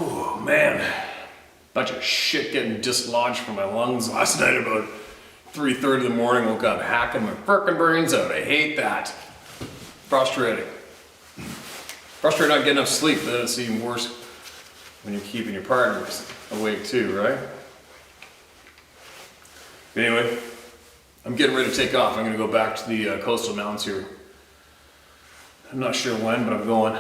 Oh man, bunch of shit getting dislodged from my lungs last night about 3:30 in the morning. Woke up hacking my frickin' brains out. I hate that. Frustrating. Frustrating not getting enough sleep, but then it's even worse when you're keeping your partners awake too, right? But anyway, I'm getting ready to take off. I'm gonna go back to the coastal mountains here. I'm not sure when, but I'm going.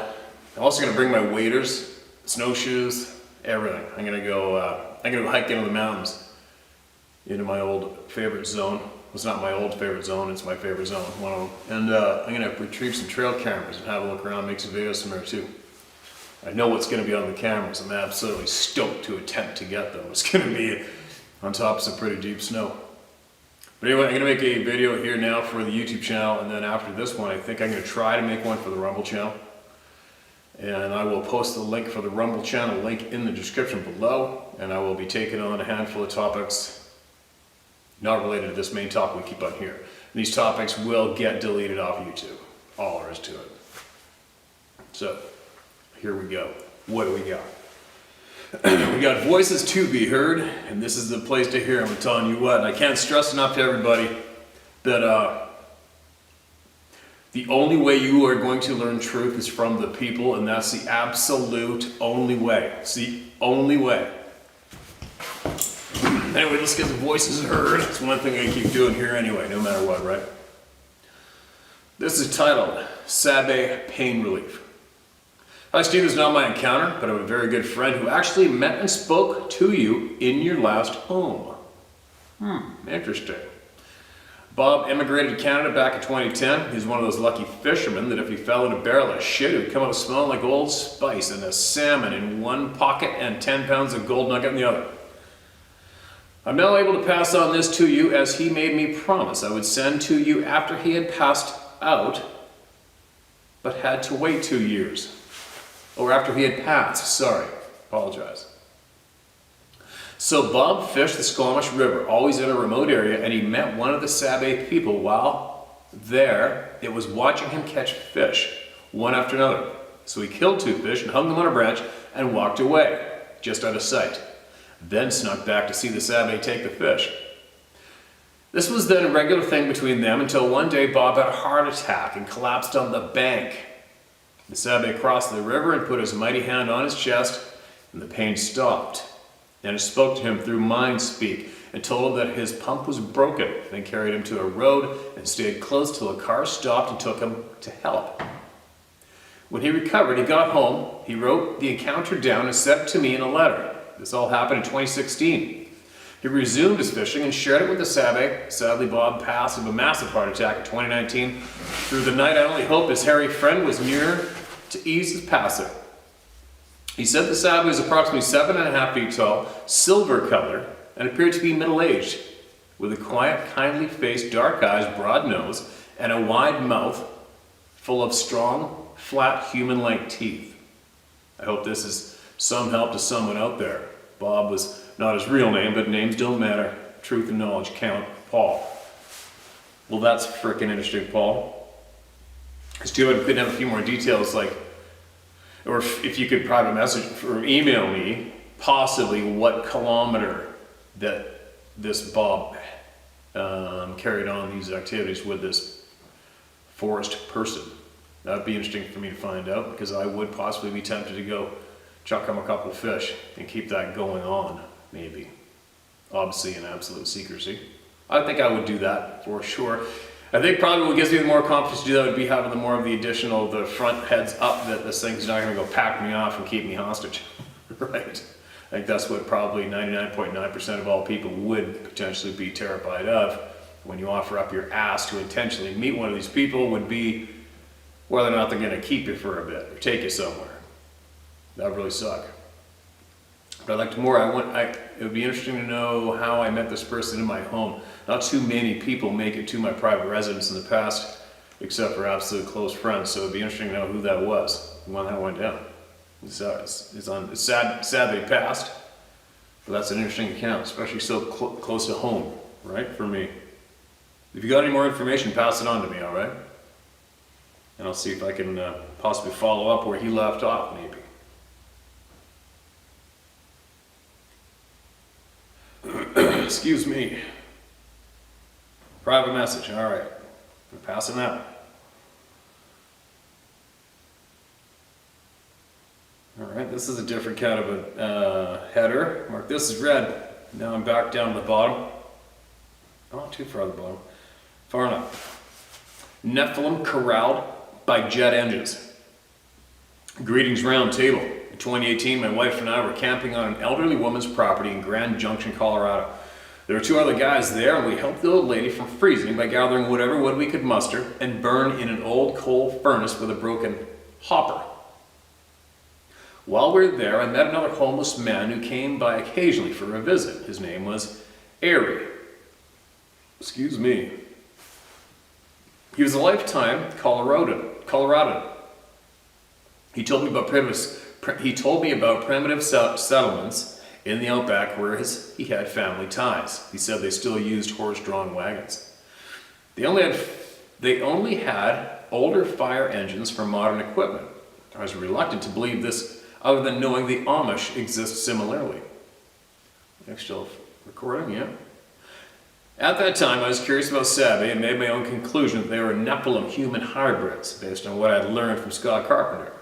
I'm also gonna bring my waders, snowshoes, everything. I'm gonna go hike into the mountains, into my old favorite zone. It's not my old favorite zone, it's my favorite zone, one of them. And I'm gonna retrieve some trail cameras and have a look around, make some videos from there too. I know what's gonna be on the cameras. I'm absolutely stoked to attempt to get them. It's gonna be on top of some pretty deep snow. But anyway, I'm gonna make a video here now for the YouTube channel, and then after this one, I think I'm gonna try to make one for the Rumble channel. And I will post the link for the Rumble channel link in the description below, and I will be taking on a handful of topics not related to this main topic we keep on here. And these topics will get deleted off YouTube. All there is to it. So, here we go. What do we got? We got voices to be heard, and this is the place to hear them. I'm telling you what, and I can't stress enough to everybody that the only way you are going to learn truth is from the people, and that's the absolute only way. It's the only way. Anyway, let's get the voices heard. It's one thing I keep doing here anyway, no matter what, right? This is titled, Sabe Pain Relief. Hi Steve, this is not my encounter, but I have a very good friend who actually met and spoke to you in your last home. Interesting. Bob immigrated to Canada back in 2010. He's one of those lucky fishermen that if he fell in a barrel of shit, it would come out smelling like Old Spice and a salmon in one pocket and 10 pounds of gold nugget in the other. I'm now able to pass on this to you as he made me promise I would send to you after he had passed out, but had to wait 2 years. Or after he had passed, sorry, apologize. So Bob fished the Squamish River, always in a remote area, and he met one of the Sabe people while there. It was watching him catch fish, one after another. So he killed 2 fish and hung them on a branch and walked away, just out of sight. Then snuck back to see the Sabe take the fish. This was then a regular thing between them until one day Bob had a heart attack and collapsed on the bank. The Sabe crossed the river and put his mighty hand on his chest, and the pain stopped. And it spoke to him through mind speak and told him that his pump was broken, then carried him to a road and stayed close till a car stopped and took him to help. When he recovered, he got home, he wrote the encounter down and sent it to me in a letter. This all happened in 2016. He resumed his fishing and shared it with the Sabe. Sadly, Bob passed of a massive heart attack in 2019. Through the night, I only hope his hairy friend was near to ease his passing. He said the Sabe was approximately 7.5 feet tall, silver color, and appeared to be middle-aged, with a quiet, kindly face, dark eyes, broad nose, and a wide mouth full of strong, flat, human-like teeth. I hope this is some help to someone out there. Bob was not his real name, but names don't matter. Truth and knowledge count. Paul. Well, that's frickin' interesting, Paul. It's too bad we couldn't have a few more details, like, or if you could private message or email me, possibly what kilometer that this Bob carried on these activities with this forest person. That'd be interesting for me to find out, because I would possibly be tempted to go chuck him a couple of fish and keep that going on, maybe. Obviously in absolute secrecy. I think I would do that for sure. I think probably what gives me the more confidence to do that would be having the more of the additional, the front heads up that this thing's not gonna go pack me off and keep me hostage, right? I think that's what probably 99.9% of all people would potentially be terrified of when you offer up your ass to intentionally meet one of these people, would be whether or not they're gonna keep you for a bit or take you somewhere. That would really suck. But I'd like to more, it would be interesting to know how I met this person in my home. Not too many people make it to my private residence in the past, except for absolute close friends, so it'd be interesting to know who that was, when that went down. It's sad they passed, but that's an interesting account, especially so close to home, right, for me. If you got any more information, pass it on to me, all right? And I'll see if I can possibly follow up where he left off, maybe. Excuse me. Private message, all right. We're passing that. All right, this is a different kind of a header. Mark this is red. Now I'm back down to the bottom. Not too far at the bottom. Far enough. Nephilim corralled by jet engines. Greetings round table. In 2018, my wife and I were camping on an elderly woman's property in Grand Junction, Colorado. There were 2 other guys there, and we helped the old lady from freezing by gathering whatever wood we could muster and burn in an old coal furnace with a broken hopper. While we were there, I met another homeless man who came by occasionally for a visit. His name was Airy. Excuse me. He was a lifetime Coloradan. He told me about primitive settlements in the outback where he had family ties. He said they still used horse-drawn wagons. They only had older fire engines for modern equipment. I was reluctant to believe this, other than knowing the Amish exist similarly. Next shelf recording, yeah. At that time, I was curious about Sabe and made my own conclusion that they were Nephilim human hybrids, based on what I'd learned from Scott Carpenter.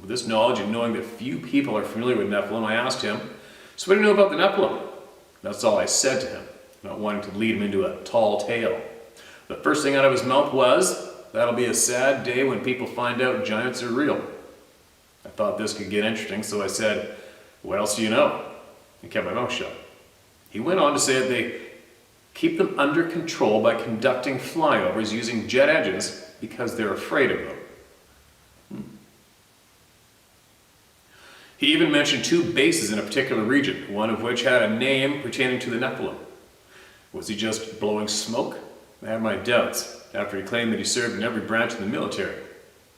With this knowledge and knowing that few people are familiar with Nephilim, I asked him, "So what do you know about the Nephilim?" That's all I said to him, not wanting to lead him into a tall tale. The first thing out of his mouth was, "That'll be a sad day when people find out giants are real." I thought this could get interesting, so I said, "What else do you know?" and kept my mouth shut. He went on to say that they keep them under control by conducting flyovers using jet engines because they're afraid of them. He even mentioned 2 bases in a particular region, one of which had a name pertaining to the Nephilim. Was he just blowing smoke? I had my doubts, after he claimed that he served in every branch of the military.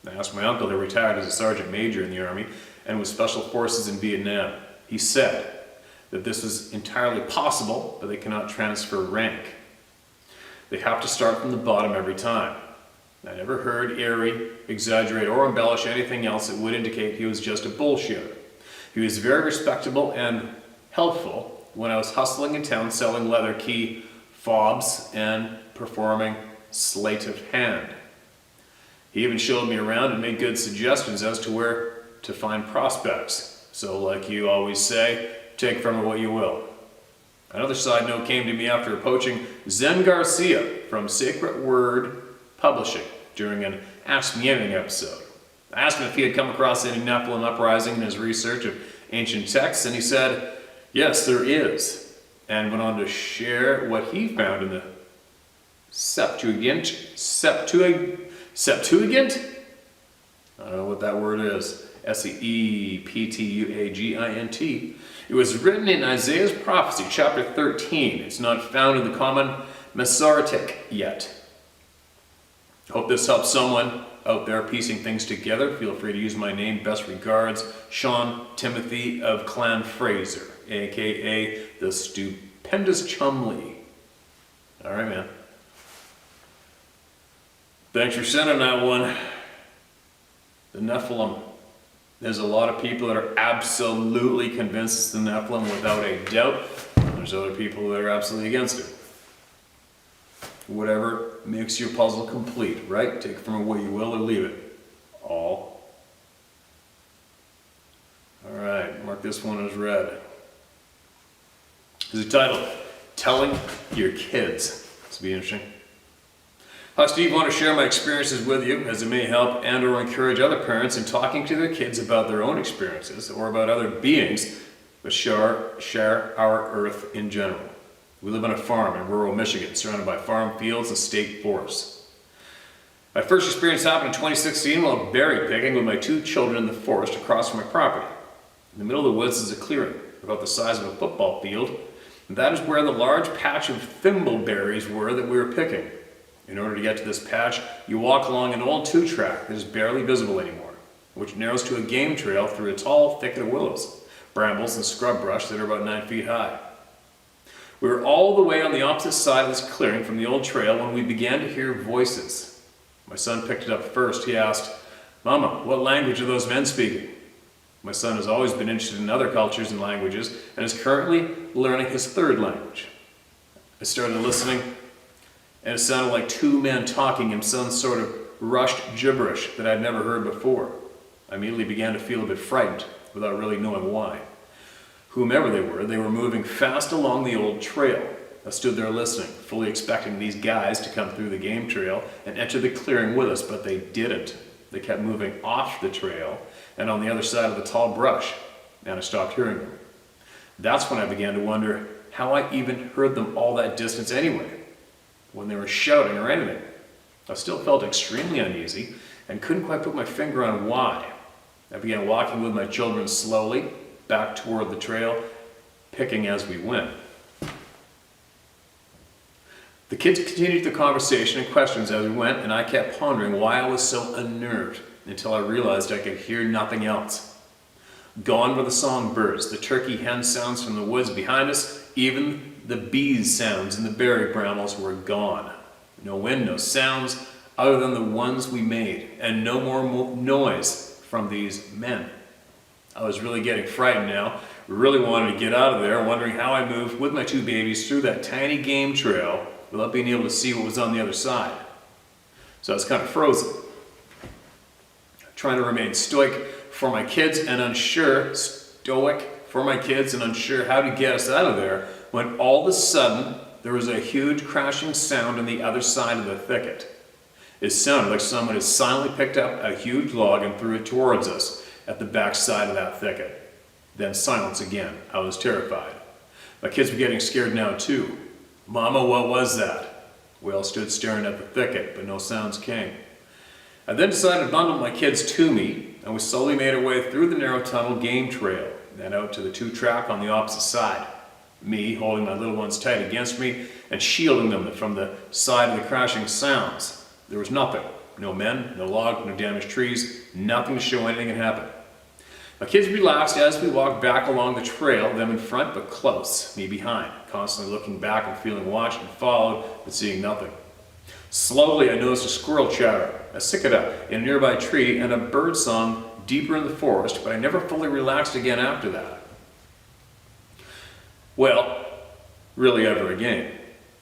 I asked my uncle, who retired as a sergeant major in the Army and was Special Forces in Vietnam. He said that this was entirely possible, but they cannot transfer rank. They have to start from the bottom every time. I never heard Airy exaggerate or embellish anything else that would indicate he was just a bullshitter. He was very respectable and helpful when I was hustling in town selling leather key fobs and performing sleight of hand. He even showed me around and made good suggestions as to where to find prospects. So like you always say, take from it what you will. Another side note came to me after approaching Zen Garcia from Sacred Word Publishing during an Ask Me Anything episode. I asked him if he had come across any Nephilim uprising in his research of ancient texts, and he said, yes, there is, and went on to share what he found in the Septuagint? I don't know what that word is. Septuagint. It was written in Isaiah's prophecy, chapter 13. It's not found in the common Masoretic yet. Hope this helps someone out there piecing things together. Feel free to use my name. Best regards, Sean Timothy of Clan Fraser, aka the Stupendous Chumley. All right, man. Thanks for sending that one. The Nephilim. There's a lot of people that are absolutely convinced it's the Nephilim without a doubt. There's other people that are absolutely against it. Whatever makes your puzzle complete, right? Take it from what you will or leave it. All. Alright, mark this one as red. There's a title, Telling Your Kids. This will be interesting. Hi Steve, I want to share my experiences with you as it may help and or encourage other parents in talking to their kids about their own experiences or about other beings that share our earth in general. We live on a farm in rural Michigan, surrounded by farm fields and state forests. My first experience happened in 2016 while berry picking with my 2 children in the forest across from my property. In the middle of the woods is a clearing, about the size of a football field, and that is where the large patch of thimbleberries were that we were picking. In order to get to this patch, you walk along an old 2-track that is barely visible anymore, which narrows to a game trail through a tall thicket of willows, brambles, and scrub brush that are about 9 feet high. We were all the way on the opposite side of this clearing from the old trail when we began to hear voices. My son picked it up first. He asked, "Mama, what language are those men speaking?" My son has always been interested in other cultures and languages and is currently learning his 3rd language. I started listening, and it sounded like two men talking in some sort of rushed gibberish that I'd never heard before. I immediately began to feel a bit frightened, without really knowing why. Whomever they were moving fast along the old trail. I stood there listening, fully expecting these guys to come through the game trail and enter the clearing with us, but they didn't. They kept moving off the trail and on the other side of the tall brush, and I stopped hearing them. That's when I began to wonder how I even heard them all that distance anyway, when they were shouting or anything. I still felt extremely uneasy and couldn't quite put my finger on why. I began walking with my children slowly back toward the trail, picking as we went. The kids continued the conversation and questions as we went, and I kept pondering why I was so unnerved until I realized I could hear nothing else. Gone were the songbirds, the turkey hen sounds from the woods behind us, even the bees' sounds in the berry brambles were gone. No wind, no sounds other than the ones we made, and no more noise from these men. I was really getting frightened now, really wanted to get out of there, wondering how I moved with my two babies through that tiny game trail without being able to see what was on the other side. So I was kind of frozen, trying to remain stoic for my kids and unsure how to get us out of there, when all of a sudden there was a huge crashing sound on the other side of the thicket. It sounded like someone had silently picked up a huge log and threw it towards us at the back side of that thicket. Then silence again. I was terrified. My kids were getting scared now too. "Mama, what was that?" We all stood staring at the thicket, but no sounds came. I then decided to bundle my kids to me, and we slowly made our way through the narrow tunnel game trail, then out to the two-track on the opposite side. Me holding my little ones tight against me and shielding them from the side of the crashing sounds. There was nothing. No men, no log, no damaged trees, nothing to show anything had happened. My kids relaxed as we walked back along the trail, them in front but close, me behind, constantly looking back and feeling watched and followed, but seeing nothing. Slowly I noticed a squirrel chatter, a cicada in a nearby tree, and a bird song deeper in the forest, but I never fully relaxed again after that. Well, really ever again.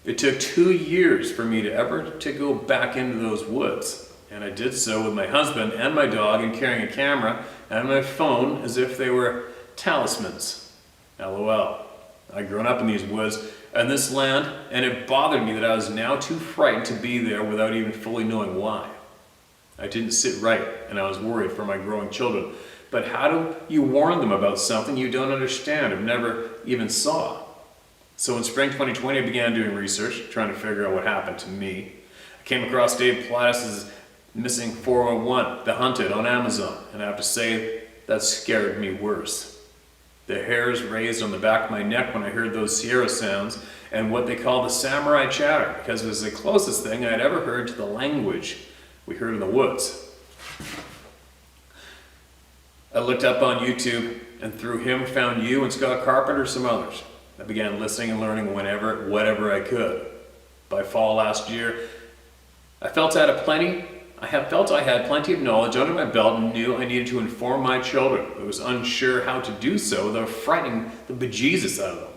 It took 2 years for me to ever go back into those woods. And I did so with my husband and my dog, and carrying a camera and my phone as if they were talismans. LOL. I'd grown up in these woods and this land, and it bothered me that I was now too frightened to be there without even fully knowing why. I didn't sit right, and I was worried for my growing children. But how do you warn them about something you don't understand or never even saw? So in spring 2020, I began doing research, trying to figure out what happened to me. I came across Dave Plattis' Missing 411, The Hunted on Amazon, and I have to say, that scared me worse. The hairs raised on the back of my neck when I heard those Sierra sounds and what they call the samurai chatter, because it was the closest thing I'd ever heard to the language we heard in the woods. I looked up on YouTube and through him found you and Scott Carpenter and some others. I began listening and learning whatever I could. By fall last year, I felt I had plenty of knowledge under my belt and knew I needed to inform my children, but was unsure how to do so without frightening the bejesus out of them.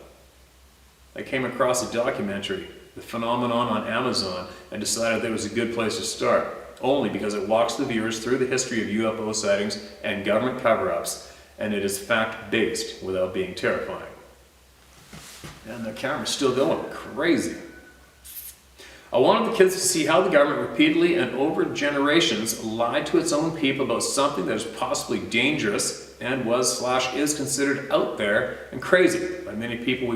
I came across a documentary, The Phenomenon, on Amazon, and decided that it was a good place to start, only because it walks the viewers through the history of UFO sightings and government cover-ups, and it is fact-based without being terrifying. And the camera's still going crazy. I wanted the kids to see how the government repeatedly and over generations lied to its own people about something that is possibly dangerous and is considered out there and crazy by many people.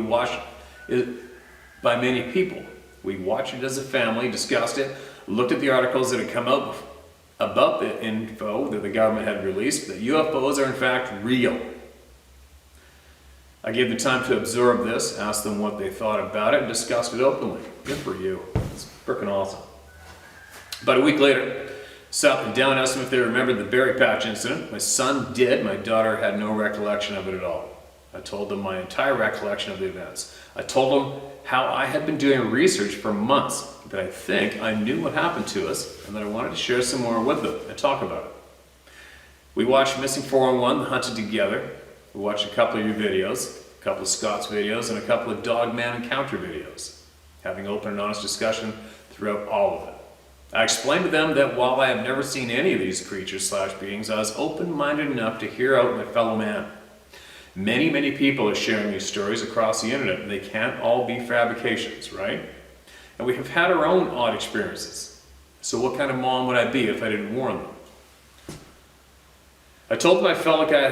We watched it as a family, discussed it, looked at the articles that had come out about the info that the government had released, that UFOs are in fact real. I gave them time to absorb this, asked them what they thought about it, and discussed it openly. Good for you. It's freaking awesome. About a week later, sat them down and asked them if they remembered the berry patch incident. My son did. My daughter had no recollection of it at all. I told them my entire recollection of the events. I told them how I had been doing research for months, that I think I knew what happened to us, and that I wanted to share some more with them and talk about it. We watched Missing 411, The Hunted together. We watched a couple of your videos, a couple of Scott's videos, and a couple of Dogman Encounter videos. having open and honest discussion throughout all of it. I explained to them that while I have never seen any of these creatures / beings, I was open-minded enough to hear out my fellow man. Many people are sharing these stories across the internet, and they can't all be fabrications, right? And we have had our own odd experiences. So what kind of mom would I be if I didn't warn them? I told them I felt like I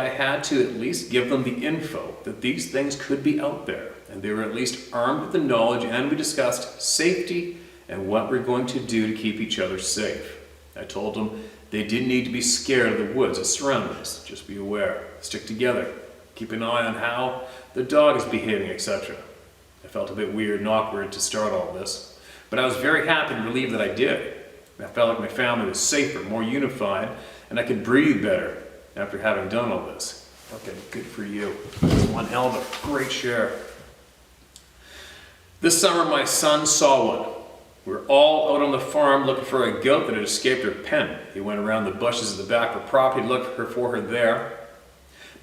had to at least give them the info that these things could be out there, and they were at least armed with the knowledge, and we discussed safety and what we're going to do to keep each other safe. I told them they didn't need to be scared of the woods that surround us. Just be aware, stick together, keep an eye on how the dog is behaving, etc. I felt a bit weird and awkward to start all this, but I was very happy and relieved that I did. I felt like my family was safer, more unified, and I could breathe better after having done all this. Okay, good for you. That's one hell of a great share. This summer, my son saw one. We were all out on the farm looking for a goat that had escaped her pen. He went around the bushes at the back of the property, looked for her there.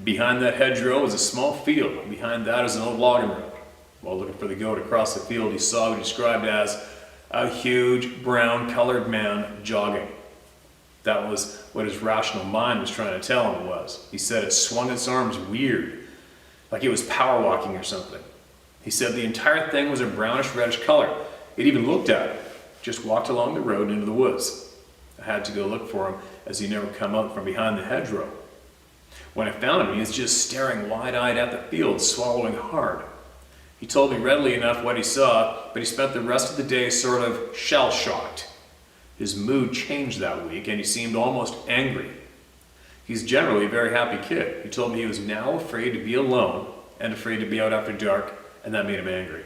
Behind that hedgerow was a small field. Behind that is an old logging road. While looking for the goat across the field, he saw what he described as a huge brown-colored man jogging. That was what his rational mind was trying to tell him it was. He said it swung its arms weird, like it was power walking or something. He said the entire thing was a brownish-reddish color. It even looked at it, just walked along the road into the woods. I had to go look for him as he never come out from behind the hedgerow. When I found him, he was just staring wide-eyed at the field, swallowing hard. He told me readily enough what he saw, but he spent the rest of the day sort of shell-shocked. His mood changed that week, and he seemed almost angry. He's generally a very happy kid. He told me he was now afraid to be alone and afraid to be out after dark, and that made him angry.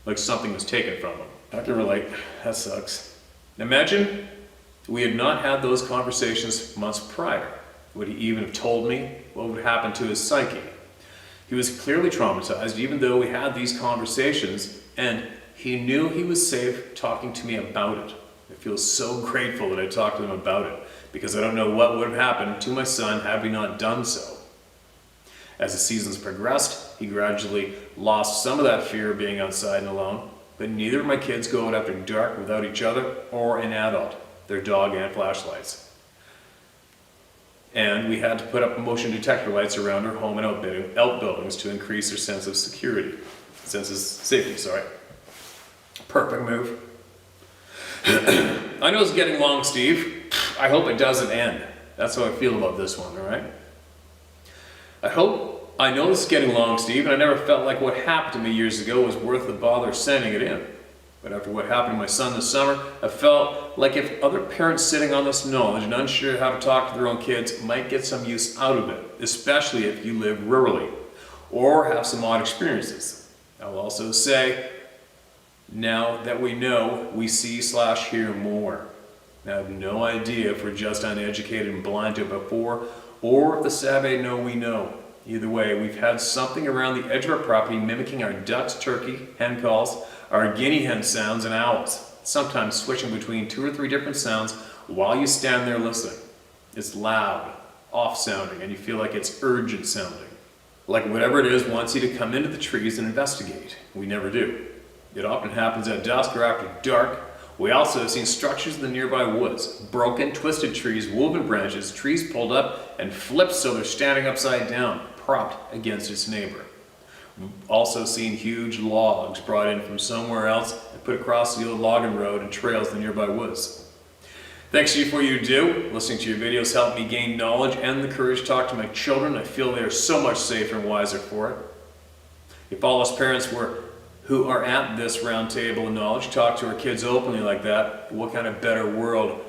Like something was taken from him. I can relate. That sucks. Imagine we had not had those conversations months prior. Would he even have told me what would happen to his psyche? He was clearly traumatized, even though we had these conversations, and he knew he was safe talking to me about it. I feel so grateful that I talked to him about it, because I don't know what would have happened to my son had we not done so. As the seasons progressed, he gradually lost some of that fear of being outside and alone, but neither of my kids go out after dark without each other or an adult, their dog and flashlights. And we had to put up motion detector lights around our home and outbuildings to increase their sense of safety. Perfect move. I know it's getting long, Steve. I hope it doesn't end. That's how I feel about this one, all right? I know this is getting long, Steve, and I never felt like what happened to me years ago was worth the bother of sending it in. But after what happened to my son this summer, I felt like if other parents sitting on this knowledge and unsure how to talk to their own kids might get some use out of it, especially if you live rurally or have some odd experiences. I will also say, now that we know, we see/hear more. I have no idea if we're just uneducated and blind to it before, or if the Sabe know we know. Either way, we've had something around the edge of our property mimicking our ducks, turkey, hen calls, our guinea hen sounds, and owls, sometimes switching between 2 or 3 different sounds while you stand there listening. It's loud, off-sounding, and you feel like it's urgent sounding. Like whatever it is wants you to come into the trees and investigate. We never do. It often happens at dusk or after dark. We also have seen structures in the nearby woods, broken, twisted trees, woven branches, trees pulled up and flipped so they're standing upside down, propped against its neighbor. We've also seen huge logs brought in from somewhere else and put across the old logging road and trails in the nearby woods. Thanks to you for what you do. Listening to your videos helped me gain knowledge and the courage to talk to my children. I feel they are so much safer and wiser for it. If all us parents who are at this round table of knowledge talk to our kids openly like that, what kind of better world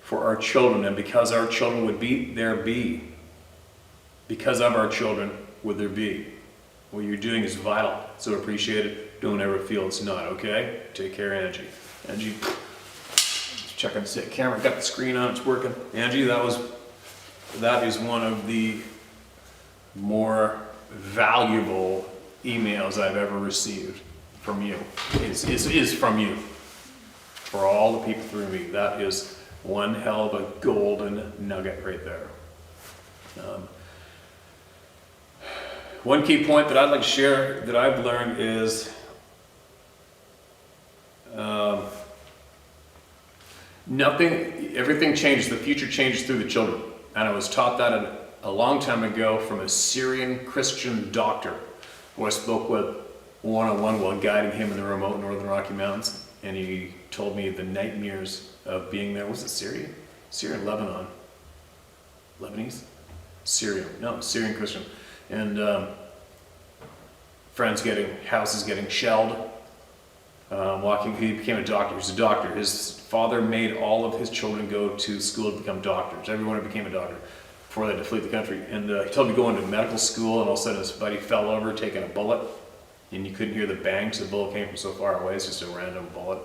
for our children? And because our children would be. Because of our children would there be. What you're doing is vital, so appreciate it. Don't ever feel it's not, okay? Take care, Angie. Angie, just check on the camera. Got the screen on, it's working. Angie, that is one of the more valuable emails I've ever received from you. Is from you. For all the people through me. That is one hell of a golden nugget right there. One key point that I'd like to share that I've learned is everything changes, the future changes through the children. And I was taught that a long time ago from a Syrian Christian doctor who I spoke with one-on-one while guiding him in the remote Northern Rocky Mountains. And he told me the nightmares of being there. Was it Syria? Syria, Lebanon. Lebanese? Syria. No, Syrian Christian. And houses getting shelled. He became a doctor. He was a doctor. His father made all of his children go to school to become doctors. Everyone became a doctor before they had to flee the country. And he told me to go into medical school, and all of a sudden his buddy fell over taking a bullet, and you couldn't hear the bangs. The bullet came from so far away. It's just a random bullet.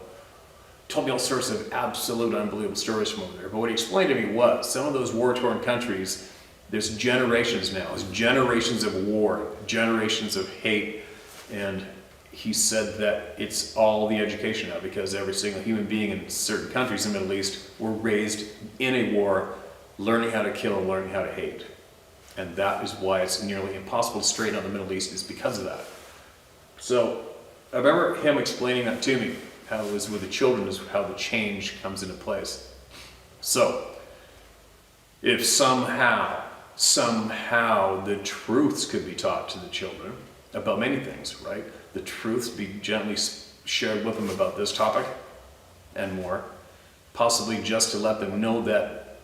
Told me all sorts of absolute unbelievable stories from over there. But what he explained to me was some of those war-torn countries, there's generations now. There's generations of war, generations of hate, and he said that it's all the education now, because every single human being in certain countries in the Middle East were raised in a war, learning how to kill and learning how to hate. And that is why it's nearly impossible to straighten out the Middle East, is because of that. So I remember him explaining that to me, how it was with the children, is how the change comes into place. So if somehow the truths could be taught to the children about many things, right? The truths be gently shared with them about this topic and more, possibly just to let them know that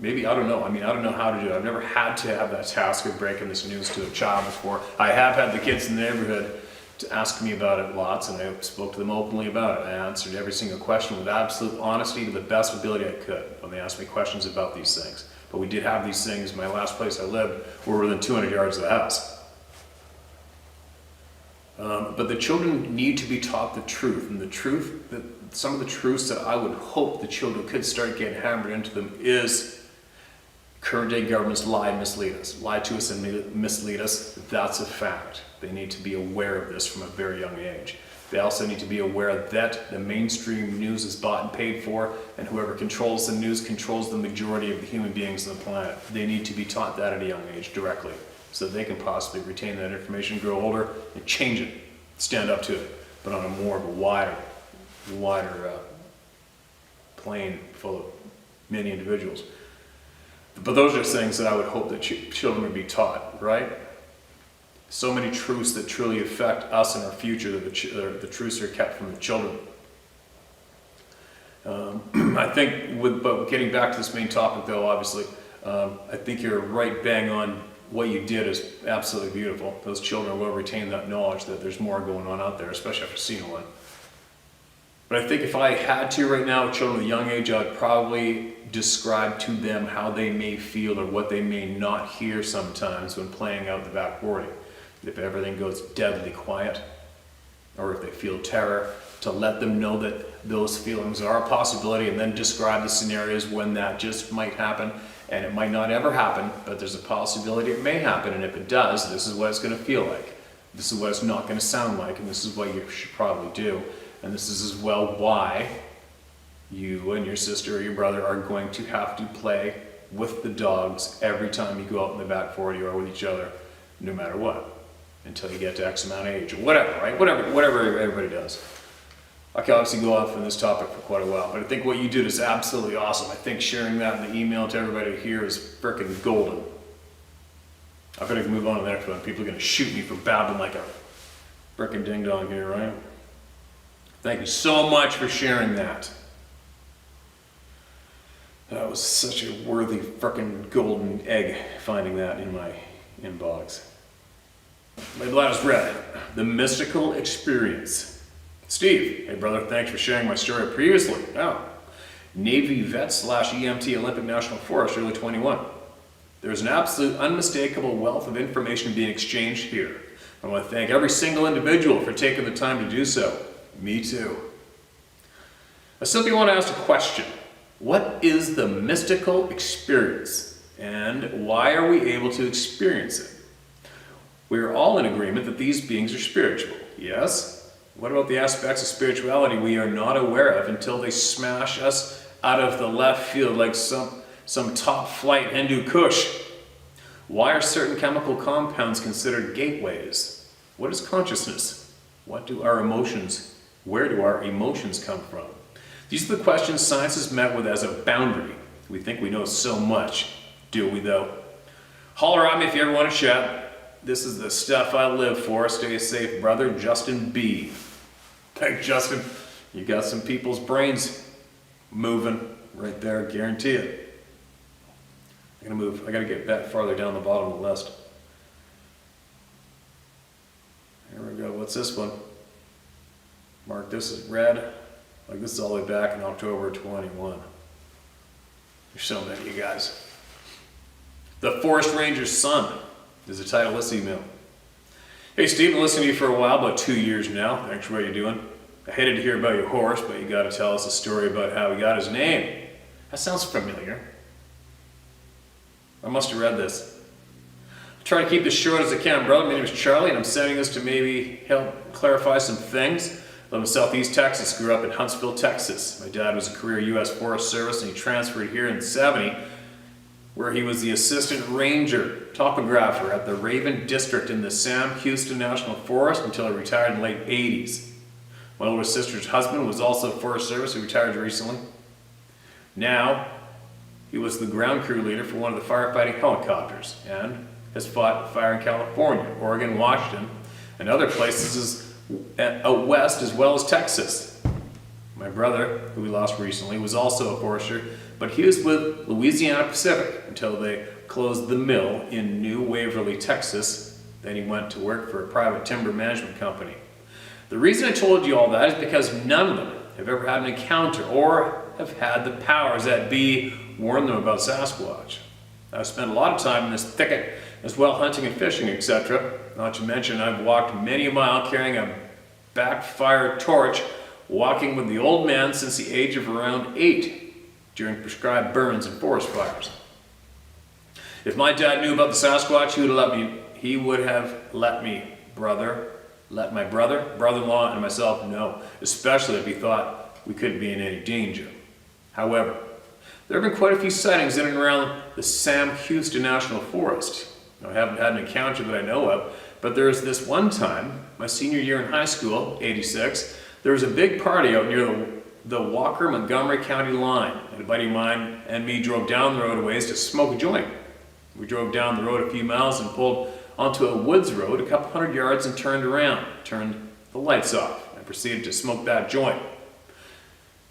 maybe, I don't know how to do it. I've never had to have that task of breaking this news to a child before. I have had the kids in the neighborhood to ask me about it lots, and I spoke to them openly about it. I answered every single question with absolute honesty to the best ability I could when they asked me questions about these things. But we did have these things. My last place I lived were within 200 yards of the house. But the children need to be taught the truth, and some of the truths that I would hope the children could start getting hammered into them is current day governments lie to us and mislead us. That's a fact. They need to be aware of this from a very young age. They also need to be aware that the mainstream news is bought and paid for, and whoever controls the news controls the majority of the human beings on the planet. They need to be taught that at a young age directly, so they can possibly retain that information, grow older, and change it, stand up to it, but on a more of a wider plane full of many individuals. But those are things that I would hope that children would be taught, right? So many truths that truly affect us and our future, that the truths are kept from the children. I think, but getting back to this main topic though, obviously, I think you're right bang on. What you did is absolutely beautiful. Those children will retain that knowledge that there's more going on out there, especially after seeing one. But I think if I had to right now, with children at a young age, I would probably describe to them how they may feel or what they may not hear sometimes when playing out the back 40. If everything goes deadly quiet, or if they feel terror, to let them know that those feelings are a possibility, and then describe the scenarios when that just might happen. And it might not ever happen, but there's a possibility it may happen, and if it does, this is what it's going to feel like. This is what it's not going to sound like, and this is what you should probably do. And this is as well why you and your sister or your brother are going to have to play with the dogs every time you go out in the back 40 or with each other, no matter what, until you get to X amount of age, or whatever, right? Whatever everybody does. I can obviously go off on this topic for quite a while, but I think what you did is absolutely awesome. I think sharing that in the email to everybody here is frickin' golden. I better move on to the next one. People are going to shoot me for babbling like a frickin' ding-dong here, right? Thank you so much for sharing that. That was such a worthy frickin' golden egg, finding that in my inbox. My last read, The Mystical Experience. Steve, hey brother, thanks for sharing my story previously. Oh, Navy vet / EMT Olympic National Forest, early 21. There's an absolute unmistakable wealth of information being exchanged here. I want to thank every single individual for taking the time to do so. Me too. I simply want to ask a question. What is the mystical experience, and why are we able to experience it? We are all in agreement that these beings are spiritual, yes? What about the aspects of spirituality we are not aware of until they smash us out of the left field like some top flight Hindu Kush? Why are certain chemical compounds considered gateways? What is consciousness? What do our emotions, where do our emotions come from? These are the questions science is met with as a boundary. We think we know so much. Do we though? Holler at me if you ever want to chat. This is the stuff I live for. Stay safe, brother. Justin B. Hey, Justin, you got some people's brains moving right there, guarantee it. I'm gonna move. I gotta get back farther down the bottom of the list. Here we go. What's this one? Mark this as red. Like this is all the way back in October 21. There's so many of you guys. The Forest Ranger's Son is the title of this email. Hey Steve, been listening to you for a while, about 2 years now. Thanks for what you're doing. I hated to hear about your horse, but you gotta tell us a story about how he got his name. That sounds familiar. I must have read this. I'll try to keep this short as I can, brother. My name is Charlie, and I'm sending this to maybe help clarify some things. I live in Southeast Texas, grew up in Huntsville, Texas. My dad was a career U.S. Forest Service, and he transferred here in '70, where he was the assistant ranger topographer at the Raven District in the Sam Houston National Forest until he retired in the late '80s. My older sister's husband was also Forest Service, who retired recently. Now, he was the ground crew leader for one of the firefighting helicopters and has fought fire in California, Oregon, Washington, and other places out west as well as Texas. My brother, who we lost recently, was also a forester, but he was with Louisiana Pacific until they closed the mill in New Waverly, Texas. Then he went to work for a private timber management company. The reason I told you all that is because none of them have ever had an encounter or have had the powers that be warn them about Sasquatch. I've spent a lot of time in this thicket as well, hunting and fishing, etc. Not to mention I've walked many a mile carrying a backfire torch, walking with the old man since the age of around 8 during prescribed burns and forest fires. If my dad knew about the Sasquatch, he would have let my brother-in-law, and myself know, especially if he thought we couldn't be in any danger. However, there have been quite a few sightings in and around the Sam Houston National Forest. I haven't had an encounter that I know of, but there was this one time, my senior year in high school, '86, there was a big party out near the Walker-Montgomery County line, and a buddy of mine and me drove down the road a ways to smoke a joint. We drove down the road a few miles and pulled onto a woods road a couple hundred yards and turned the lights off, and proceeded to smoke that joint.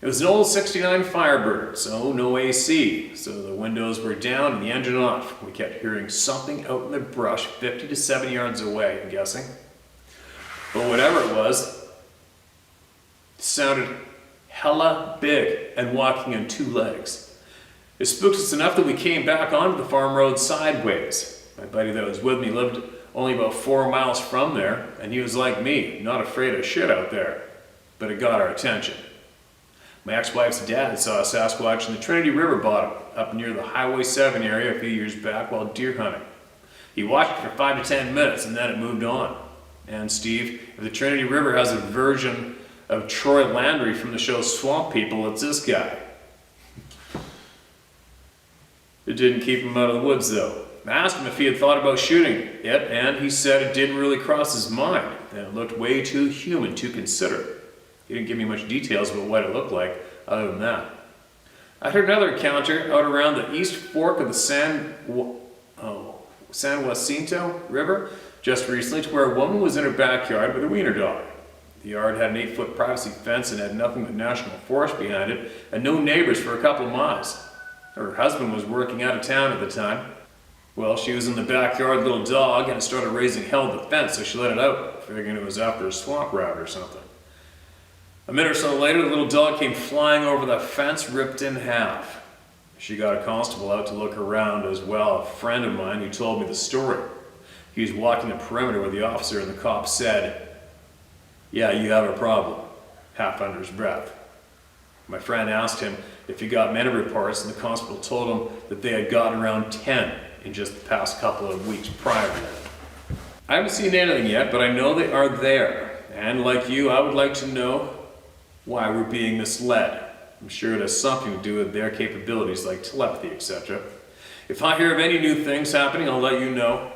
It was an old '69 Firebird, so no AC, so the windows were down and the engine off. We kept hearing something out in the brush 50 to 70 yards away, I'm guessing. But whatever it was, it sounded hella big and walking on 2 legs. It spooked us enough that we came back onto the farm road sideways. My buddy that was with me lived only about 4 miles from there, and he was like me, not afraid of shit out there. But it got our attention. My ex-wife's dad saw a Sasquatch in the Trinity River bottom up near the Highway 7 area a few years back while deer hunting. He watched it for 5 to 10 minutes and then it moved on. And Steve, if the Trinity River has a version of Troy Landry from the show Swamp People, it's this guy. It didn't keep him out of the woods though. I asked him if he had thought about shooting it, and he said it didn't really cross his mind, and it looked way too human to consider. He didn't give me much details about what it looked like, other than that. I heard another encounter out around the east fork of the San Jacinto River just recently, to where a woman was in her backyard with a wiener dog. The yard had an 8-foot privacy fence and had nothing but national forest behind it, and no neighbors for a couple of miles. Her husband was working out of town at the time. Well, she was in the backyard with a little dog, and it started raising hell at the fence, so she let it out, figuring it was after a swamp rat or something. A minute or so later, the little dog came flying over the fence, ripped in half. She got a constable out to look around as well, a friend of mine who told me the story. He was walking the perimeter with the officer, and the cop said, "Yeah, you have a problem," half under his breath. My friend asked him if he got many reports, and the constable told him that they had gotten around 10 in just the past couple of weeks prior to that. I haven't seen anything yet, but I know they are there. And like you, I would like to know why we're being misled. I'm sure it has something to do with their capabilities like telepathy, etc. If I hear of any new things happening, I'll let you know.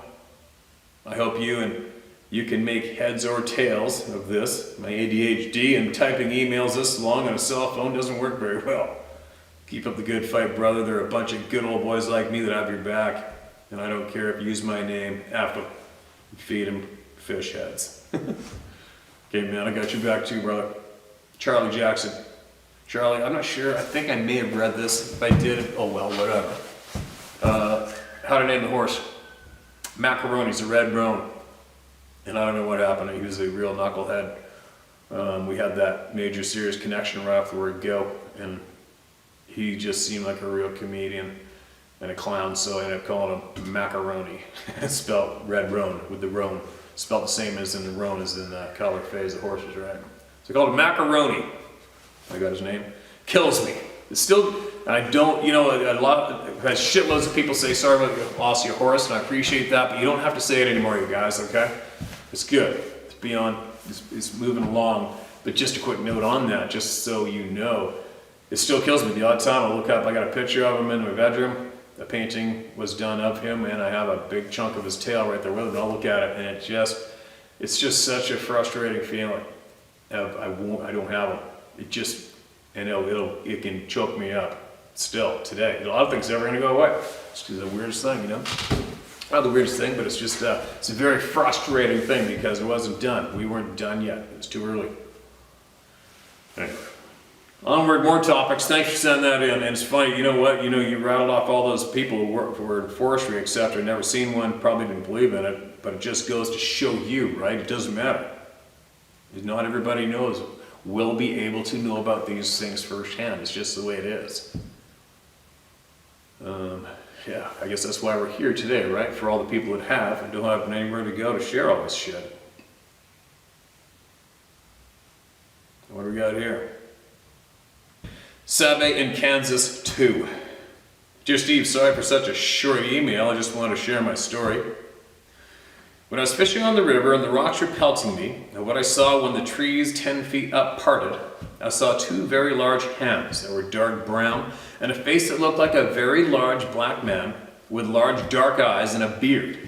I hope you can make heads or tails of this. My ADHD and typing emails this long on a cell phone doesn't work very well. Keep up the good fight, brother. There are a bunch of good old boys like me that have your back. And I don't care if you use my name. After feed them fish heads. Okay, man, I got your back too, brother. Charlie Jackson. Charlie, I'm not sure. I think I may have read this. If I did, oh well, whatever. How to Name the Horse. Macaroni's a red roan. And I don't know what happened. He was a real knucklehead. We had that major serious connection right off the word go. And he just seemed like a real comedian and a clown, so I ended up calling him Macaroni. Spelled red roan, with the roan spelled the same as in the roan as in the color phase of horses, right? So I called him Macaroni. I got his name. Kills me. It's still, and I don't, you know, shitloads of people say sorry about you lost your horse, and I appreciate that, but you don't have to say it anymore, you guys, okay? It's good. It's beyond, it's moving along. But just a quick note on that, just so you know, it still kills me. The odd time I look up, I got a picture of him in my bedroom. A painting was done of him, and I have a big chunk of his tail right there with him. I'll look at it, and it's just such a frustrating feeling. I don't have him. It just, and it can choke me up still today. A lot of things are never gonna go away. It's the weirdest thing, you know? Not the weirdest thing, but it's just, it's a very frustrating thing because it wasn't done. We weren't done yet. It was too early. Anyway. Onward, more topics. Thanks for sending that in. And it's funny, you know what? You know, you rattled off all those people who were in forestry, etc. Never seen one, probably didn't believe in it, but it just goes to show you, right? It doesn't matter. Not everybody knows, will be able to know about these things firsthand. It's just the way it is. Yeah, I guess that's why we're here today, right? For all the people that have and don't have anywhere to go to share all this shit. What do we got here? Sabe in Kansas 2. Dear Steve, sorry for such a short email. I just wanted to share my story. When I was fishing on the river and the rocks were pelting me, and what I saw when the trees 10 feet up parted, I saw two very large hands that were dark brown and a face that looked like a very large black man with large dark eyes and a beard.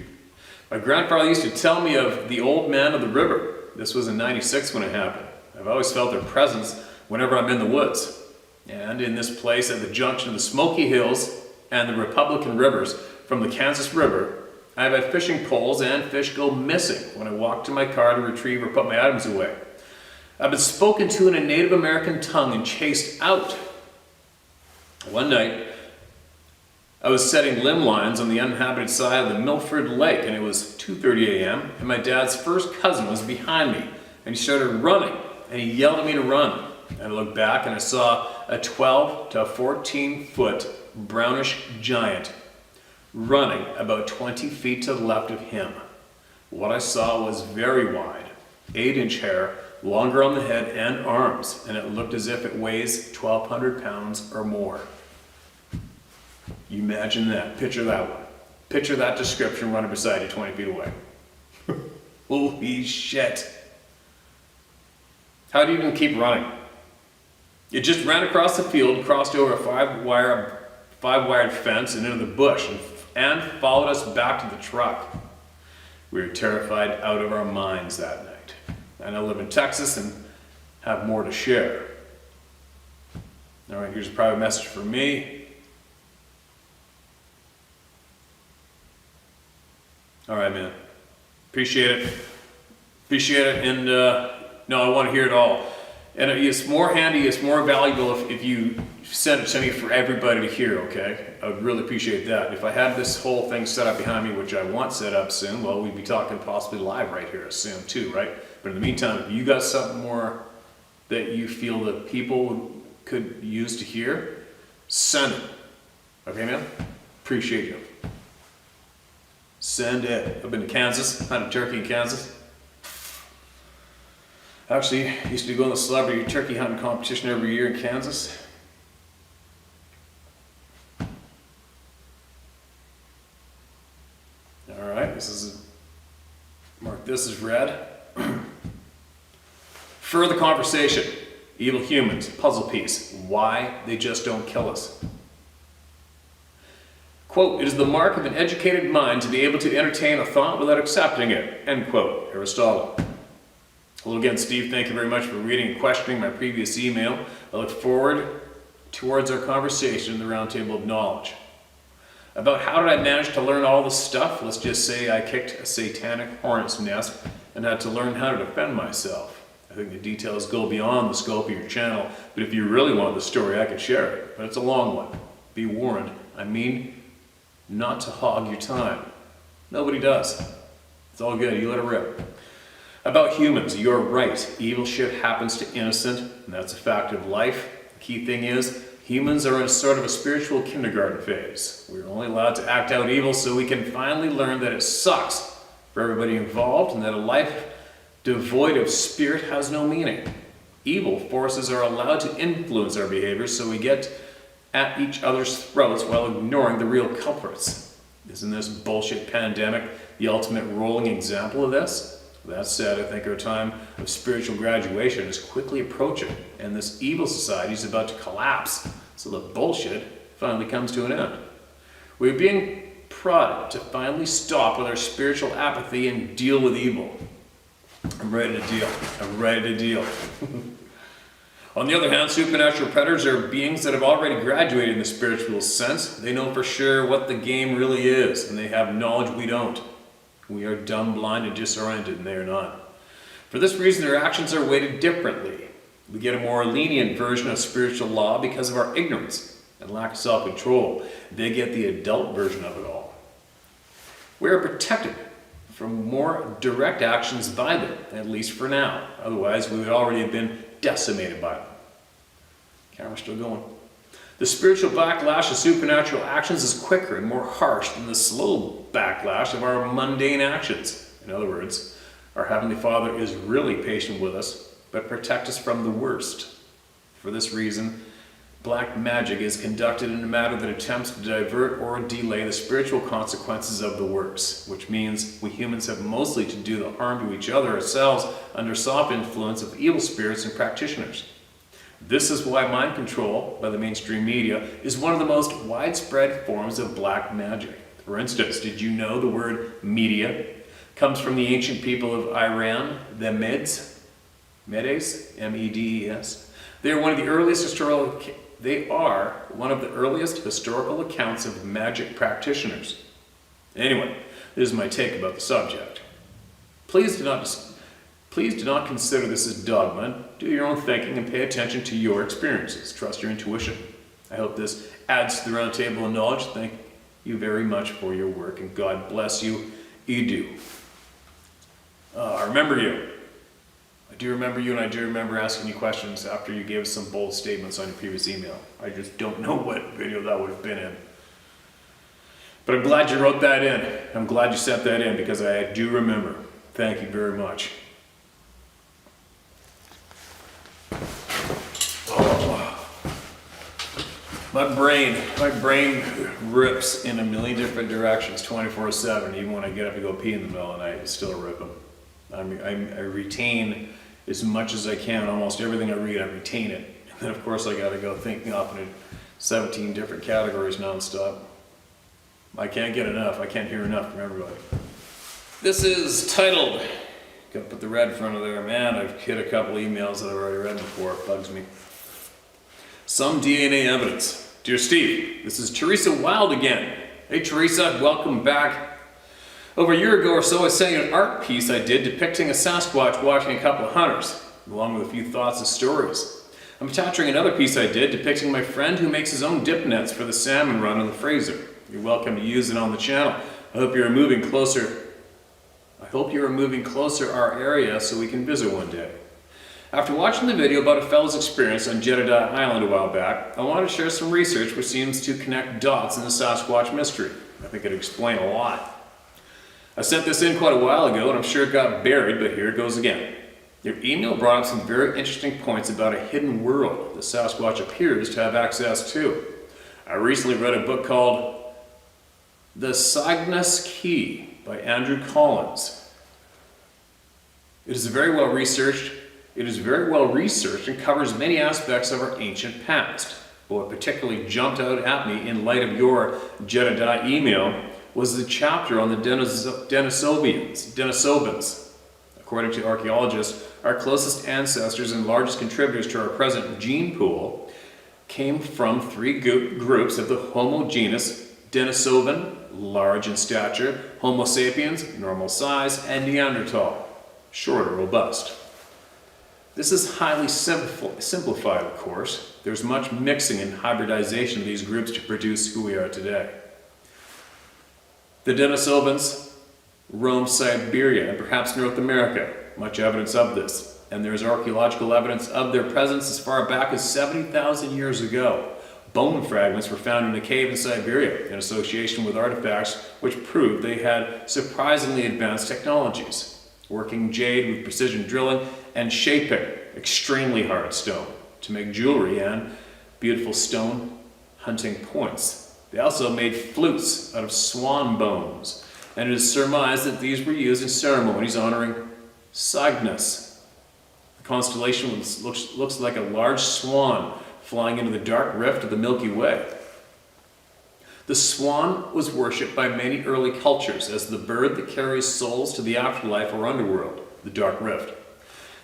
My grandfather used to tell me of the old man of the river. This was in '96 when it happened. I've always felt their presence whenever I'm in the woods. And in this place at the junction of the Smoky Hills and the Republican rivers from the Kansas River, I have had fishing poles and fish go missing when I walk to my car to retrieve or put my items away. I've been spoken to in a Native American tongue and chased out. One night, I was setting limb lines on the uninhabited side of the Milford Lake, and it was 2:30 a.m., and my dad's first cousin was behind me, and he started running, and he yelled at me to run. And I looked back and I saw a 12 to 14 foot brownish giant running about 20 feet to the left of him. What I saw was very wide, 8-inch hair, longer on the head and arms, and it looked as if it weighs 1,200 pounds or more. You imagine that, picture that one. Picture that description running beside you 20 feet away. Holy shit. How do you even keep running? It just ran across the field, crossed over a five-wired fence and into the bush, and followed us back to the truck. We were terrified out of our minds that night. I now live in Texas and have more to share. All right, here's a private message for me. All right, man. Appreciate it. Appreciate it, and no, I want to hear it all. And it's more handy, it's more valuable if you send it to me for everybody to hear, okay? I would really appreciate that. If I had this whole thing set up behind me, which I want set up soon, well, we'd be talking possibly live right here soon too, right? But in the meantime, if you got something more that you feel that people could use to hear, send it. Okay, man? Appreciate you. Send it. I've been to Kansas, hunted turkey in Kansas. Actually, used to go on the celebrity turkey hunting competition every year in Kansas. All right, mark this as red. Further conversation. Evil humans, puzzle piece. Why they just don't kill us. Quote, "It is the mark of an educated mind to be able to entertain a thought without accepting it." End quote. Aristotle. Hello again, Steve. Thank you very much for reading and questioning my previous email. I look forward towards our conversation in the Roundtable of Knowledge. About how did I manage to learn all this stuff? Let's just say I kicked a satanic hornet's nest and had to learn how to defend myself. I think the details go beyond the scope of your channel, but if you really want the story, I can share it. But it's a long one. Be warned. I mean, not to hog your time. Nobody does. It's all good. You let it rip. About humans, you're right. Evil shit happens to innocent, and that's a fact of life. The key thing is, humans are in sort of a spiritual kindergarten phase. We're only allowed to act out evil so we can finally learn that it sucks for everybody involved and that a life devoid of spirit has no meaning. Evil forces are allowed to influence our behaviors so we get at each other's throats while ignoring the real culprits. Isn't this bullshit pandemic the ultimate rolling example of this? That said, I think our time of spiritual graduation is quickly approaching, and this evil society is about to collapse, so the bullshit finally comes to an end. We're being prodded to finally stop with our spiritual apathy and deal with evil. I'm ready to deal. I'm ready to deal. On the other hand, supernatural predators are beings that have already graduated in the spiritual sense. They know for sure what the game really is, and they have knowledge we don't. We are dumb, blind, and disoriented, and they are not. For this reason, their actions are weighted differently. We get a more lenient version of spiritual law because of our ignorance and lack of self-control. They get the adult version of it all. We are protected from more direct actions by them, at least for now. Otherwise, we would already have been decimated by them. Camera's still going. The spiritual backlash of supernatural actions is quicker and more harsh than the slow backlash of our mundane actions. In other words, our Heavenly Father is really patient with us, but protects us from the worst. For this reason, black magic is conducted in a manner that attempts to divert or delay the spiritual consequences of the works, which means we humans have mostly to do the harm to each other ourselves under soft influence of evil spirits and practitioners. This is why mind control by the mainstream media is one of the most widespread forms of black magic. For instance, did you know the word media comes from the ancient people of Iran, the Medes, M-E-D-E-S? They are one of the earliest historical accounts of magic practitioners. Anyway, this is my take about the subject. Please do not consider this as dogma. Do your own thinking and pay attention to your experiences. Trust your intuition. I hope this adds to the Roundtable of Knowledge. Thank you very much for your work, and God bless you. You do. I remember you. I do remember you, and I do remember asking you questions after you gave us some bold statements on your previous email. I just don't know what video that would have been in. But I'm glad you wrote that in. I'm glad you sent that in because I do remember. Thank you very much. My brain rips in a million different directions 24/7. Even when I get up to go pee in the middle of the night, it's still ripping. I retain as much as I can. Almost everything I read, I retain it. And then of course I gotta go thinking up in 17 different categories nonstop. I can't get enough. I can't hear enough from everybody. This is titled, gotta put the red in front of there. Man, I've hit a couple emails that I've already read before. It bugs me. Some DNA evidence. Dear Steve, this is Teresa Wild again. Hey Teresa, welcome back. Over a year ago or so, I sent you an art piece I did depicting a Sasquatch watching a couple of hunters, along with a few thoughts and stories. I'm attaching another piece I did depicting my friend who makes his own dip nets for the salmon run in the Fraser. You're welcome to use it on the channel. I hope you're moving closer our area so we can visit one day. After watching the video about a fellow's experience on Jedediah Island a while back, I want to share some research which seems to connect dots in the Sasquatch mystery. I think it'd explain a lot. I sent this in quite a while ago and I'm sure it got buried, but here it goes again. Your email brought up some very interesting points about a hidden world the Sasquatch appears to have access to. I recently read a book called The Cygnus Key by Andrew Collins. It is very well researched and covers many aspects of our ancient past. What particularly jumped out at me in light of your Jedediah email was the chapter on the Denisovans. According to archaeologists, our closest ancestors and largest contributors to our present gene pool came from three groups of the Homo genus: Denisovan, large in stature; Homo sapiens, normal size; and Neanderthal, short or robust. This is highly simplified, of course. There's much mixing and hybridization of these groups to produce who we are today. The Denisovans roamed Siberia and perhaps North America. Much evidence of this. And there is archaeological evidence of their presence as far back as 70,000 years ago. Bone fragments were found in a cave in Siberia in association with artifacts which proved they had surprisingly advanced technologies, working jade with precision drilling and shaping extremely hard stone to make jewelry and beautiful stone hunting points. They also made flutes out of swan bones, and it is surmised that these were used in ceremonies honoring Cygnus. The constellation looks like a large swan flying into the dark rift of the Milky Way. The swan was worshipped by many early cultures as the bird that carries souls to the afterlife or underworld, the dark rift.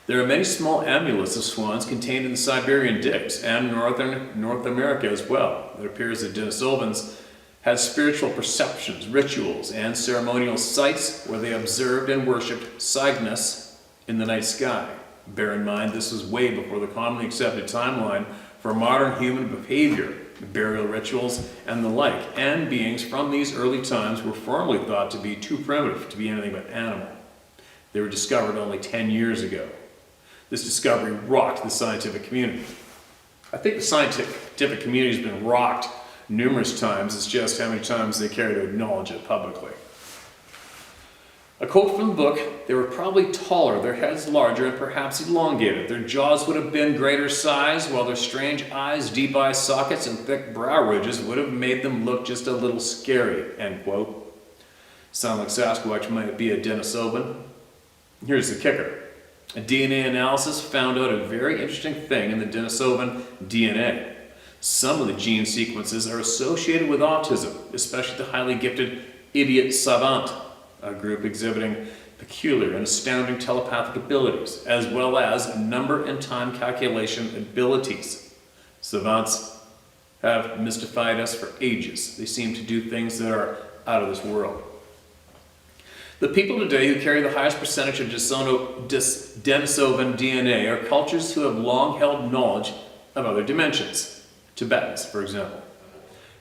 There are many small amulets of swans contained in the Siberian digs and North America as well. It appears that Denisovans had spiritual perceptions, rituals, and ceremonial sites where they observed and worshipped Cygnus in the night sky. Bear in mind, this was way before the commonly accepted timeline for modern human behavior, burial rituals, and the like, and beings from these early times were formerly thought to be too primitive to be anything but animal. They were discovered only 10 years ago. This discovery rocked the scientific community. I think the scientific community has been rocked numerous times. It's just how many times they care to acknowledge it publicly. A quote from the book: "They were probably taller, their heads larger, and perhaps elongated. Their jaws would have been greater size, while their strange eyes, deep eye sockets, and thick brow ridges would have made them look just a little scary." End quote. Sound like Sasquatch might be a Denisovan? Here's the kicker. A DNA analysis found out a very interesting thing in the Denisovan DNA. Some of the gene sequences are associated with autism, especially the highly gifted idiot savant, a group exhibiting peculiar and astounding telepathic abilities, as well as number and time calculation abilities. Savants have mystified us for ages. They seem to do things that are out of this world. The people today who carry the highest percentage of Denisovan DNA are cultures who have long held knowledge of other dimensions. Tibetans, for example.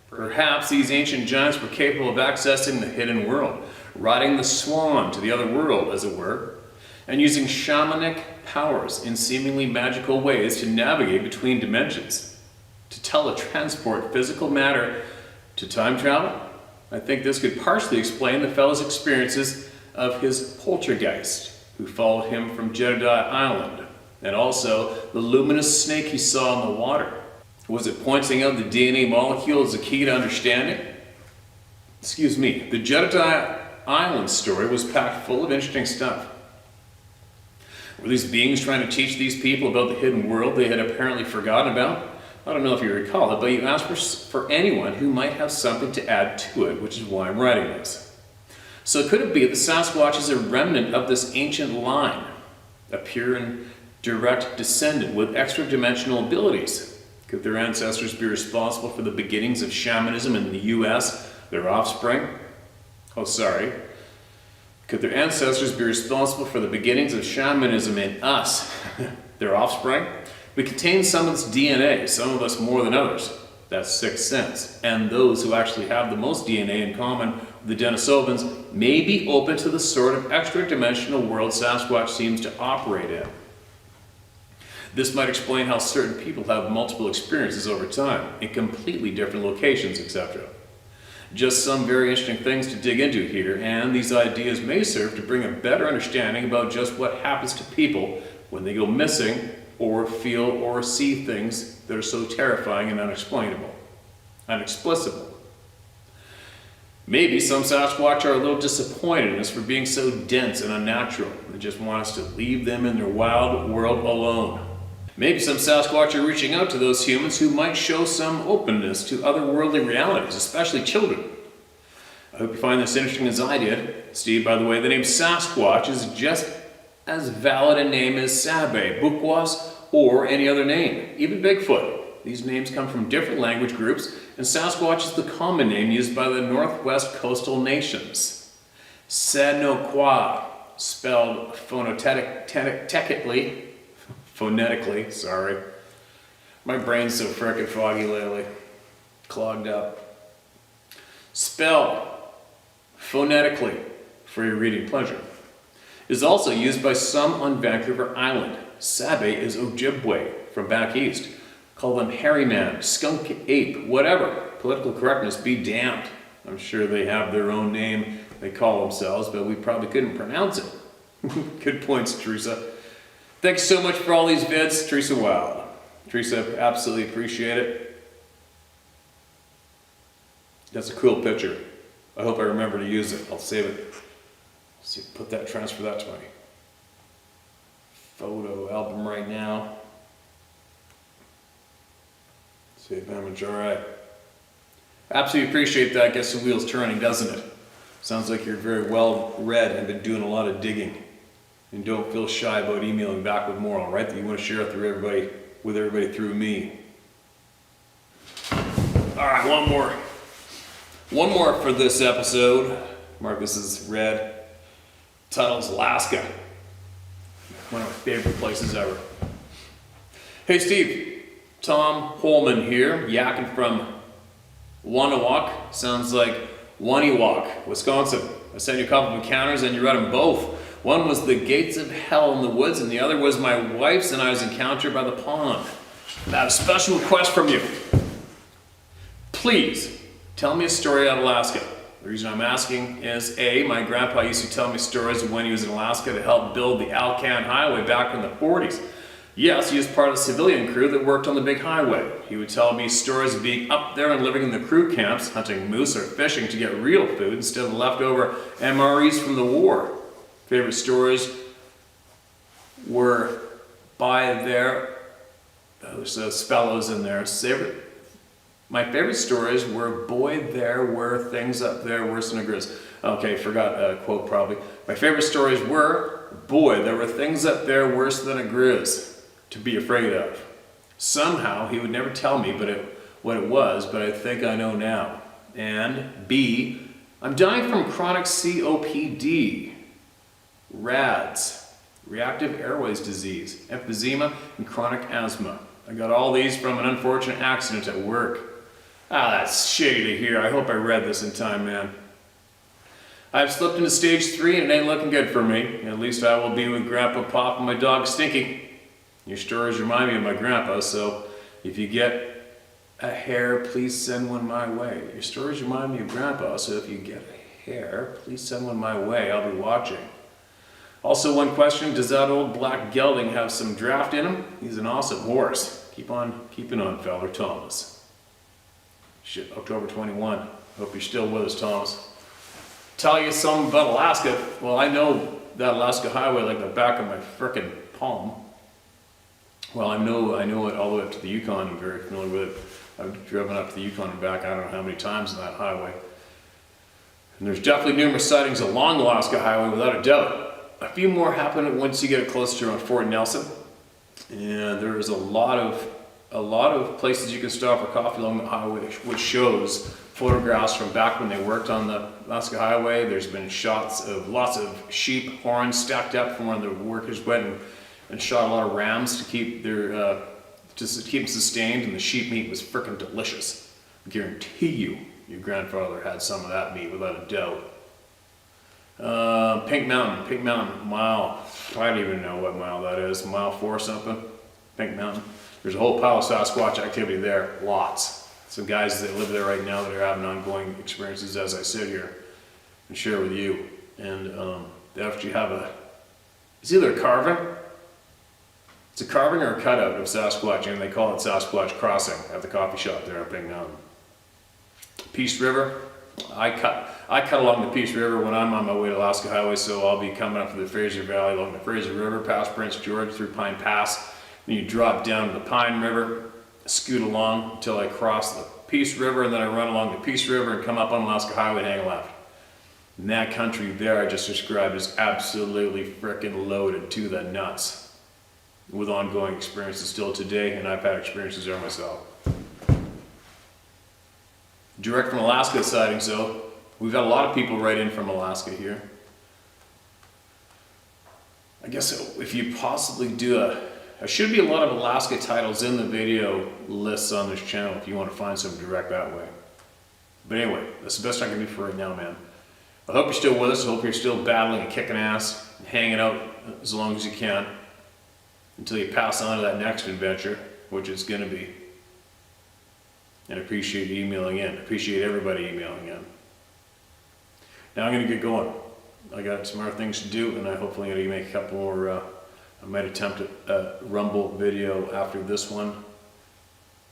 Perhaps these ancient giants were capable of accessing the hidden world, riding the swan to the other world, as it were, and using shamanic powers in seemingly magical ways to navigate between dimensions, to teletransport physical matter to time travel. I think this could partially explain the fellow's experiences of his poltergeist, who followed him from Jedediah Island, and also the luminous snake he saw in the water. Was it pointing out the DNA molecule as a key to understanding? Excuse me, the Jedediah Island story was packed full of interesting stuff. Were these beings trying to teach these people about the hidden world they had apparently forgotten about? I don't know if you recall it, but you asked for anyone who might have something to add to it, which is why I'm writing this. So could it be that Sasquatch is a remnant of this ancient line, a pure and direct descendant with extra-dimensional abilities? Could their ancestors be responsible for the beginnings of shamanism in the U.S., their offspring? Could their ancestors be responsible for the beginnings of shamanism in us, their offspring? We contain some of this DNA, some of us more than others. That's sixth sense. And those who actually have the most DNA in common with the Denisovans may be open to the sort of extra-dimensional world Sasquatch seems to operate in. This might explain how certain people have multiple experiences over time, in completely different locations, etc. Just some very interesting things to dig into here, and these ideas may serve to bring a better understanding about just what happens to people when they go missing or feel or see things that are so terrifying and unexplainable, inexplicable. Maybe some Sasquatch are a little disappointed in us for being so dense and unnatural. They just want us to leave them in their wild world alone. Maybe some Sasquatch are reaching out to those humans who might show some openness to otherworldly realities, especially children. I hope you find this interesting as I did. Steve, by the way, the name Sasquatch is just as valid a name as Sabe, Bukwas, or any other name, even Bigfoot. These names come from different language groups, and Sasquatch is the common name used by the northwest coastal nations. Senoqua, spelled phonetically, sorry. My brain's so frickin' foggy lately, clogged up. Spelled phonetically for your reading pleasure. Is also used by some on Vancouver Island. Sabe is Ojibwe from back east. Call them hairy man, skunk ape, whatever. Political correctness be damned. I'm sure they have their own name they call themselves, but we probably couldn't pronounce it. Good points, Teresa. Thanks so much for all these vids, Teresa Wild. Teresa, absolutely appreciate it. That's a cool picture. I hope I remember to use it. I'll save it. See, transfer that to my photo album right now. Save image, all right. Absolutely appreciate that. Gets the wheels turning, doesn't it? Sounds like you're very well read and been doing a lot of digging. And don't feel shy about emailing back with more, all right? That you want to share it with everybody through me. All right, one more. One more for this episode. Marcus is red. Title's Alaska. One of my favorite places ever. Hey Steve, Tom Holman here, yakking from Wanawak. Sounds like Waniwak, Wisconsin. I sent you a couple of encounters and you read them both. One was the gates of hell in the woods and the other was my wife's and I's encounter by the pond. I have a special request from you. Please, tell me a story out of Alaska. The reason I'm asking is A, my grandpa used to tell me stories of when he was in Alaska to help build the Alcan Highway back in the 40s. Yes, he was part of the civilian crew that worked on the big highway. He would tell me stories of being up there and living in the crew camps, hunting moose or fishing to get real food instead of leftover MREs from the war. Favorite stories were by there, there's spellows in there. My favorite stories were, boy, there were things up there worse than a grizz. Okay, forgot a quote probably. My favorite stories were, boy, there were things up there worse than a grizz to be afraid of. Somehow, he would never tell me what it was, but I think I know now. And B, I'm dying from chronic COPD, RADS, reactive airways disease, emphysema, and chronic asthma. I got all these from an unfortunate accident at work. Ah, that's shitty to hear. I hope I read this in time, man. I've slipped into stage 3 and it ain't looking good for me. At least I will be with Grandpa Pop and my dog Stinky. Your stories remind me of my grandpa, so if you get a hair, please send one my way. Your stories remind me of Grandpa, so if you get a hair, please send one my way. I'll be watching. Also, one question, does that old black gelding have some draft in him? He's an awesome horse. Keep on keeping on, feller Thomas. Shit, October 21. Hope you're still with us, Thomas. Tell you something about Alaska. Well, I know that Alaska highway like the back of my frickin' palm. Well, I know it all the way up to the Yukon. I'm very familiar with it. I've driven up to the Yukon and back I don't know how many times on that highway. And there's definitely numerous sightings along the Alaska highway without a doubt. A few more happen once you get close to around Fort Nelson. And there's a lot of places you can stop for coffee along the highway, which shows photographs from back when they worked on the Alaska highway. There's been shots of lots of sheep horns stacked up from where the workers went and shot a lot of rams to keep their to keep them sustained, and the sheep meat was frickin' delicious. I guarantee you, your grandfather had some of that meat without a doubt. Pink Mountain mile. I don't even know what mile that is. Mile 4 something. Pink Mountain. There's a whole pile of Sasquatch activity there. Lots. Some guys that live there right now that are having ongoing experiences as I sit here and share with you. And they actually have it's either a carving. It's a carving or a cutout of Sasquatch, and they call it Sasquatch Crossing at the coffee shop there at Pink Mountain. Peace River. I cut along the Peace River when I'm on my way to Alaska Highway, so I'll be coming up to the Fraser Valley along the Fraser River, past Prince George, through Pine Pass, Then you drop down to the Pine River, scoot along until I cross the Peace River, and then I run along the Peace River and come up on Alaska Highway and hang left. And that country there I just described is absolutely frickin' loaded to the nuts with ongoing experiences still today, and I've had experiences there myself. Direct from Alaska sightings though, we've had a lot of people write in from Alaska here. I guess if you possibly do there should be a lot of Alaska titles in the video lists on this channel if you want to find some direct that way. But anyway, that's the best I can do for right now, man. I hope you're still with us. I hope you're still battling and kicking ass, and hanging out as long as you can until you pass on to that next adventure, which it's going to be. And I appreciate you emailing in. I appreciate everybody emailing in. Now I'm going to get going. I got some other things to do, and I hopefully going to make a couple more. I might attempt a Rumble video after this one.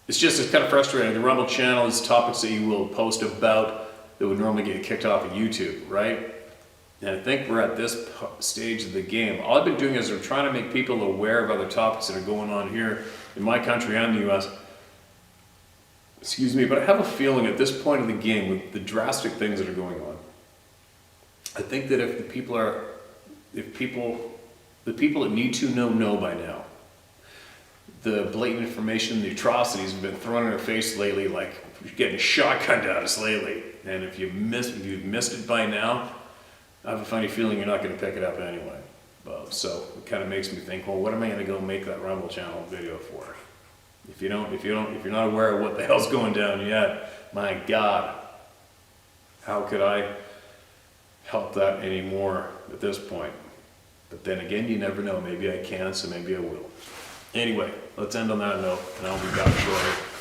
It's kind of frustrating. The Rumble channel is topics that you will post about that would normally get kicked off of YouTube, right? And I think we're at this stage of the game. All I've been doing is I'm trying to make people aware of other topics that are going on here in my country and the US. Excuse me, but I have a feeling at this point of the game, with the drastic things that are going on, I think that if the people that need to know by now. The blatant information, the atrocities have been thrown in our face lately, like getting shotgunned at us lately. And if you've missed it by now, I have a funny feeling you're not going to pick it up anyway. So it kind of makes me think, well, what am I going to go make that Rumble channel video for? If you're not aware of what the hell's going down yet, my God, how could I help that anymore at this point? But then again, you never know. Maybe I can, so maybe I will. Anyway, let's end on that note, and I'll be back shortly.